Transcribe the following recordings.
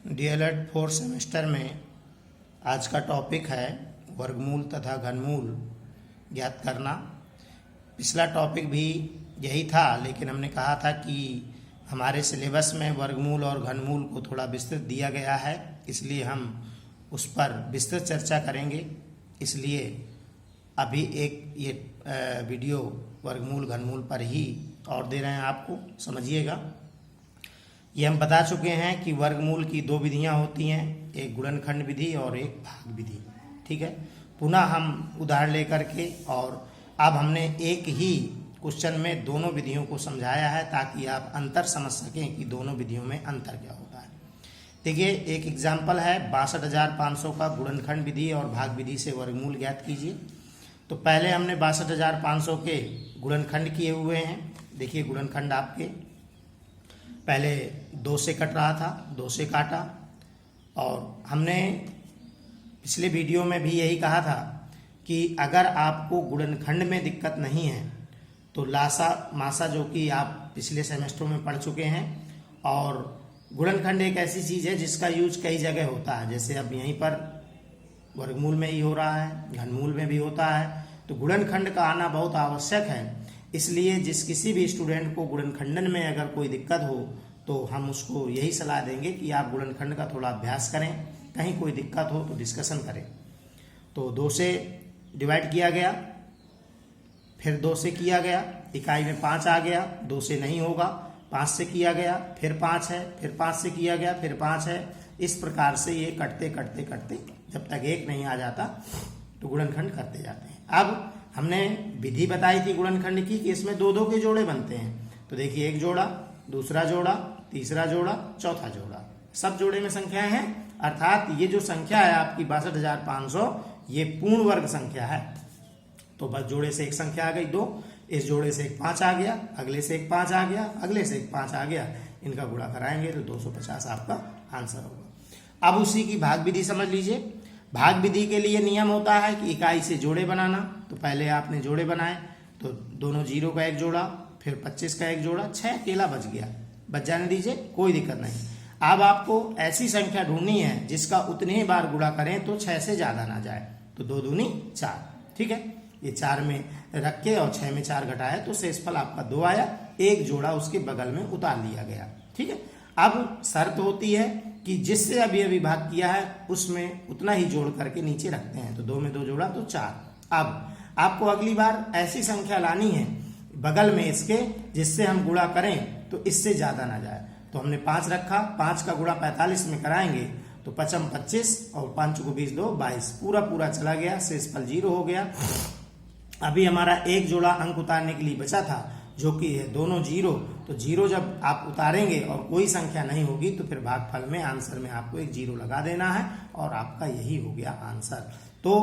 DElEd 4 semester में आज का टॉपिक है वर्गमूल तथा घनमूल ज्ञात करना। पिछला टॉपिक भी यही था, लेकिन हमने कहा था कि हमारे सिलेबस में वर्गमूल और घनमूल को थोड़ा विस्तृत दिया गया है, इसलिए हम उस पर विस्तृत चर्चा करेंगे। इसलिए अभी एक ये वीडियो वर्गमूल घनमूल पर ही और दे रहे हैं, आपको समझिएगा। ये हम बता चुके हैं कि वर्गमूल की दो विधियां होती हैं, एक गुणनखंड विधि और एक भाग विधि। ठीक है, पुनः हम उदाहरण लेकर के और अब हमने एक ही क्वेश्चन में दोनों विधियों को समझाया है ताकि आप अंतर समझ सकें कि दोनों विधियों में अंतर क्या होता है। देखिए, एक एग्जाम्पल है 62,500 का गुणनखंड विधि और भाग विधि से वर्गमूल ज्ञात कीजिए। तो पहले हमने 62,500 के गुणनखंड किए हुए हैं। देखिए, गुणनखंड आपके पहले 2 से कट रहा था, 2 से काटा, और हमने पिछले वीडियो में भी यही कहा था कि अगर आपको गुणनखंड में दिक्कत नहीं है तो लासा मासा, जो कि आप पिछले सेमेस्टर में पढ़ चुके हैं, और गुणनखंड एक ऐसी चीज़ है जिसका यूज कई जगह होता है। जैसे अब यहीं पर वर्गमूल में ही हो रहा है, घनमूल में भी होता है, तो गुणनखंड का आना बहुत आवश्यक है। इसलिए जिस किसी भी स्टूडेंट को गुणनखंडन में अगर कोई दिक्कत हो तो हम उसको यही सलाह देंगे कि आप गुणनखंड का थोड़ा अभ्यास करें, कहीं कोई दिक्कत हो तो डिस्कशन करें। तो 2 से डिवाइड किया गया, फिर 2 से किया गया, इकाई में 5 आ गया, 2 से नहीं होगा, 5 से किया गया, फिर 5 है, फिर 5 से किया गया, फिर 5 है। इस प्रकार से ये कटते कटते कटते जब तक 1 नहीं आ जाता तो गुणनखंड करते जाते हैं। अब हमने विधि बताई थी गुणनखंड की कि इसमें 2-2 के जोड़े बनते हैं। तो देखिए, एक जोड़ा, दूसरा जोड़ा, तीसरा जोड़ा, चौथा जोड़ा, सब जोड़े में संख्याएं हैं। अर्थात ये जो संख्या है आपकी 62,500, ये पूर्ण वर्ग संख्या है। तो बस जोड़े से एक संख्या आ गई 2, इस जोड़े से एक 5 आ गया, अगले से एक 5 आ गया, अगले से एक 5 आ गया, इनका गुणा कराएंगे तो 250 आपका आंसर होगा। अब उसी की भाग विधि समझ लीजिए। भाग विधि के लिए नियम होता है कि इकाई से जोड़े बनाना। तो पहले आपने जोड़े बनाए, तो दोनों 0 का एक जोड़ा, फिर 25 का एक जोड़ा, 6 अकेला बच गया, बच जाने दीजिए, कोई दिक्कत नहीं। अब आपको ऐसी संख्या ढूंढनी है जिसका उतने ही बार गुणा करें तो 6 से ज्यादा ना जाए। तो 2 दूनी 4, ठीक है, ये 4 में रख के और 6 में 4 घटाया तो शेषफल आपका 2 आया, एक जोड़ा उसके बगल में उतार लिया गया। ठीक है, अब शर्त होती है कि जिससे अभी अभी भाग किया है उसमें उतना ही जोड़ करके नीचे रखते हैं। तो 2 में 2 जोड़ा तो 4। अब आपको अगली बार ऐसी संख्या लानी है बगल में इसके जिससे हम गुणा करें तो इससे ज्यादा ना जाए। तो हमने 5 रखा, 5 का गुणा 45 में कराएंगे तो 5 25 और 5 को 20 2 22, पूरा चला गया, शेषफल 0 हो गया। अभी हमारा एक जोड़ा अंक उतारने के लिए बचा था जो कि है दोनों 0। तो 0 जब आप उतारेंगे और कोई संख्या नहीं होगी तो फिर भागफल में आंसर में आपको एक 0 लगा देना है और आपका यही हो गया आंसर। तो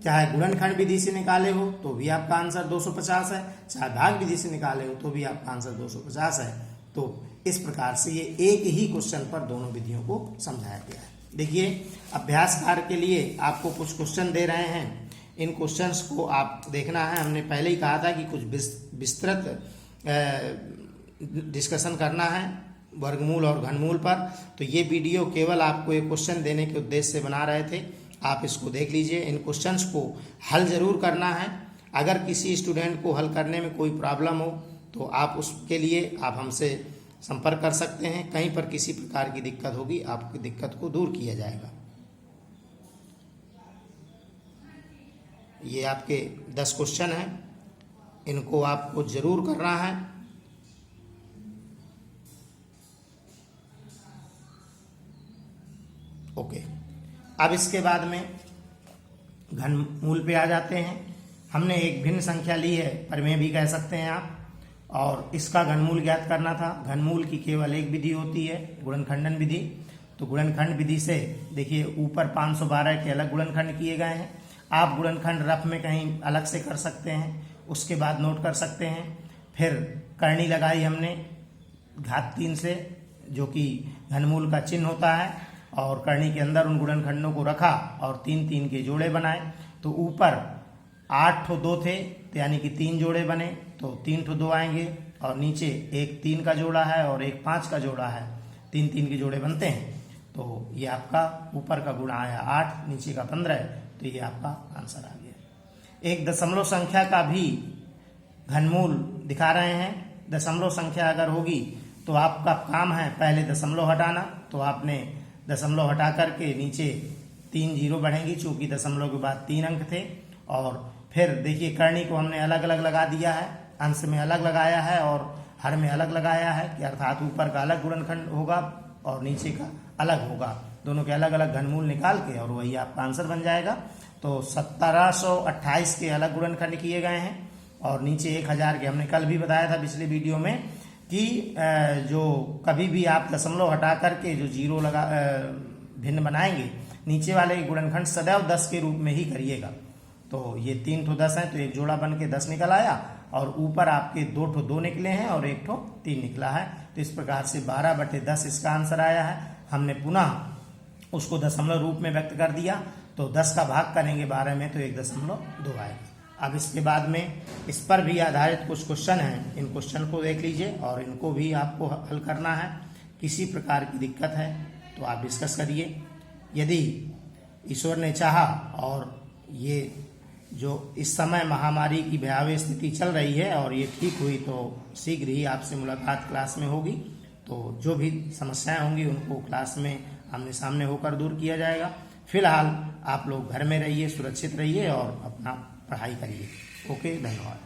चाहे गुणनखंड विधि से निकाले हो तो भी आपका आंसर 250 है, चाहे भाग विधि से निकाले हो तो भी आपका आंसर 250 है। तो इस प्रकार से ये एक ही क्वेश्चन पर दोनों विधियों को समझाया गया है। देखिए, अभ्यास कार्य के लिए आपको कुछ क्वेश्चन दे रहे हैं, इन क्वेश्चंस को आप देखना है। हमने पहले ही कहा था कि कुछ विस्तृत डिस्कशन करना है वर्गमूल और घनमूल पर। तो ये वीडियो केवल आपको एक क्वेश्चन देने के उद्देश्य से बना रहे थे, आप इसको देख लीजिए। इन क्वेश्चंस को हल जरूर करना है। अगर किसी स्टूडेंट को हल करने में कोई प्रॉब्लम हो तो आप उसके लिए आप हमसे संपर्क कर सकते हैं। कहीं पर किसी प्रकार की दिक्कत होगी, आपकी दिक्कत को दूर किया जाएगा। ये आपके 10 क्वेश्चन हैं, इनको आपको जरूर करना है। ओके, अब इसके बाद में घनमूल पे आ जाते हैं। हमने एक भिन्न संख्या ली है, परिमेय भी कह सकते हैं आप, और इसका घनमूल ज्ञात करना था। घनमूल की केवल एक विधि होती है, गुणनखंडन विधि। तो गुणनखंड विधि से देखिए, ऊपर 512 के अलग गुणनखंड किए गए हैं। आप गुणनखंड रफ में कहीं अलग से कर सकते हैं, उसके बाद नोट कर सकते हैं। फिर करनी लगाई हमने घात 3 से, जो कि घनमूल का चिन्ह होता है, और करनी के अंदर उन गुणनखंडों को रखा और 3-3 के जोड़े बनाए। तो ऊपर 8 ठो 2 थे, तो यानी कि 3 जोड़े बने, तो 3 ठो 2 आएंगे, और नीचे एक 3 का जोड़ा है और एक 5 का जोड़ा है, 3-3 के जोड़े बनते हैं। तो ये आपका ऊपर का गुणा आया 8, नीचे का 15, तो ये आपका आंसर आ गया। एक दशमलव संख्या का भी घनमूल दिखा रहे हैं। दशमलव संख्या अगर होगी तो आपका काम है पहले दशमलव हटाना, तो आपने दशमलव हटा करके नीचे 3 जीरो बढ़ेंगी, चूंकि दशमलव के बाद 3 अंक थे। और फिर देखिए करनी को हमने अलग अलग लगा दिया है, अंश में अलग लगाया है और हर में अलग लगाया है, कि अर्थात ऊपर का अलग गुणनखंड होगा और नीचे का अलग होगा, दोनों के अलग अलग घनमूल निकाल के और वही आपका आंसर बन जाएगा। तो 1728 के अलग गुणनखंड किए गए हैं और नीचे 1000 के हमने कल भी बताया था पिछले वीडियो में कि जो कभी भी आप दशमलव हटा करके जो जीरो लगा भिन्न बनाएंगे, नीचे वाले गुणनखंड सदैव 10 के रूप में ही करिएगा। तो ये 3 ठो 10 है, तो एक जोड़ा बन के 10 निकल आया और ऊपर आपके 2 ठो 2 निकले हैं और 1 ठो 3 निकला है। तो इस प्रकार से 12/10 इसका आंसर आया है। हमने पुनः उसको दशमलव रूप में व्यक्त कर दिया, तो 10 का भाग करेंगे 12 में तो 1.2 आएगा। अब इसके बाद में इस पर भी आधारित कुछ क्वेश्चन हैं, इन क्वेश्चन को देख लीजिए और इनको भी आपको हल करना है। किसी प्रकार की दिक्कत है तो आप डिस्कस करिए। यदि ईश्वर ने चाहा और ये जो इस समय महामारी की भयावह स्थिति चल रही है और ये ठीक हुई तो शीघ्र ही आपसे मुलाकात क्लास में होगी। तो जो भी समस्याएं होंगी उनको क्लास में आमने सामने होकर दूर किया जाएगा। फिलहाल आप लोग घर में रहिए, सुरक्षित रहिए और अपना पढ़ाई करिए। ओके, धन्यवाद।